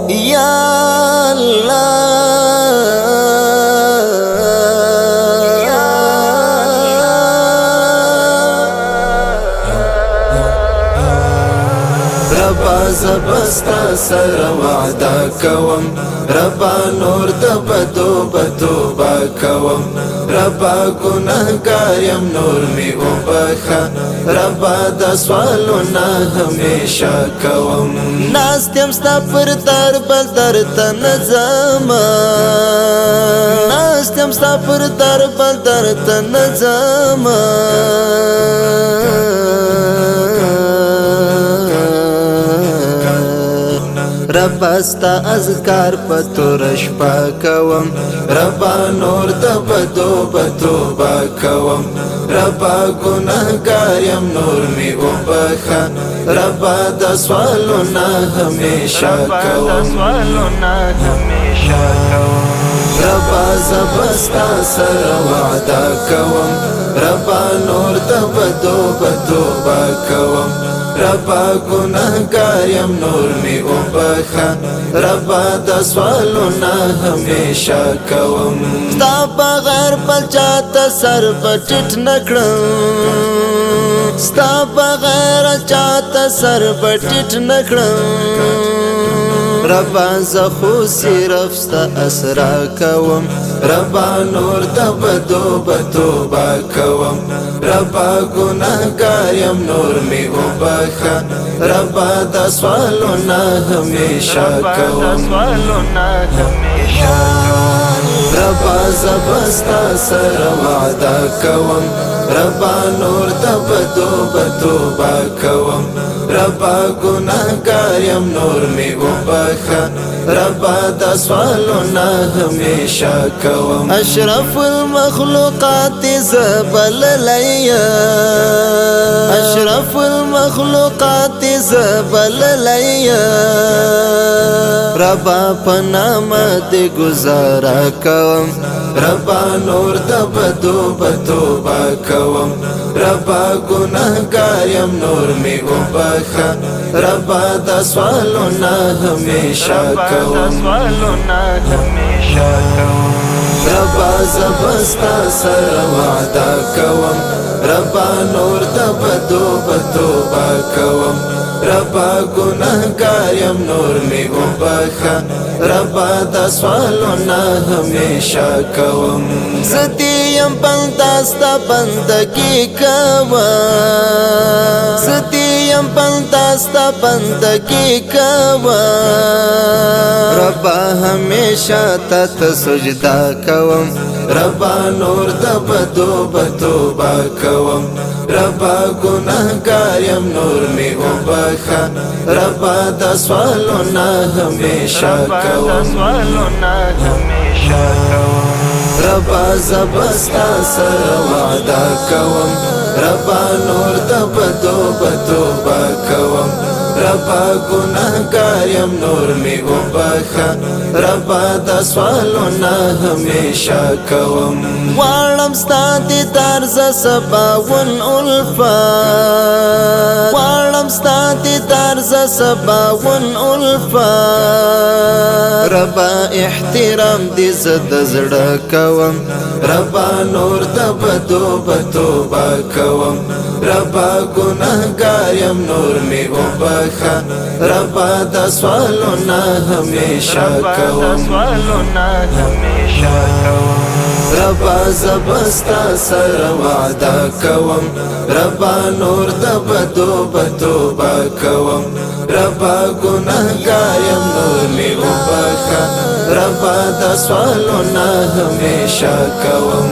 یا ربا زبستا سر وعدا کوم ربا نور د بدو توبه کوم ربا گناهګار یم نور می وبخه ربا د سوالونه همیشه کوم ناستم ستا پر در بل در تن زما ناستم ستا پر در بل در تن زما ربا ستا اذکار پتورش پاکوم ربا نور د بدو توبه کوم ربا گناهګار یم نور می وبخه ربا د سوالونه همیشه کوم ربا زبستا سر وعده کوم ربا نور د بدو توبه کوم ربا گناهګار یم نور می وبخه ربا د سوالونه همیشه کوم ستا بغیر بل چاته سر پټ نکړم ستا بغیر چاته سر پټ نکړم ربا زخو صرف ستا اسرا کوم ربا نور د بدو توبه کوم ربا گناهګار یم نور می وبخه ربا د سوالونه همیشه کوم ربا زبستا سر وعده کوم ربا نور د بدو توبه کوم ربا گناهګار یم نور می وبخه ربا د سوالونه همیشه کوم اشرف المخلوقات زبل لیا اشرف المخلوقات زبل لیا ربا پنام دی گزارا کوم ربا نور د بدو توبه کوم ربا گناهګار یم نور می وبخه ربا د سوالونه همیشه کوم ربا زبستا سر وعده کوم ربا نور د بدو توبه کوم ربا گناهګار یم نور می وبخه ربا د سوالونه همیشه کوم ستیم بنداستا بندگی کوا ستیم بنداستا بندگی کوا ربا ہمیشہ تت سجدہ کوم ربا نور د بدو توبه کوم ربا گناهګار یم نور می وبخه ربا د سوالونه همیشه کوم ربا زبستا سر وعده کوم ربا نور د بدو توبه کوم ربا گناهګار یم نور می وبخه ربا د سوالونه همیشه کوم غواړم ستا دیدار ز سباون الفات غواړم ستا دیدار ز سباون الفات ربا احترام دې زه د زړه کوم ربا نور د بدو توبه کوم ربا گناهګار یم نور می وبخه ربا د سوالونه همیشه کوم ربا زبستا سر وعده کوم ربا نور د بدو توبه کوم ربا گناهګار یم نور می وبخه ربا د سوالونه همیشه کوم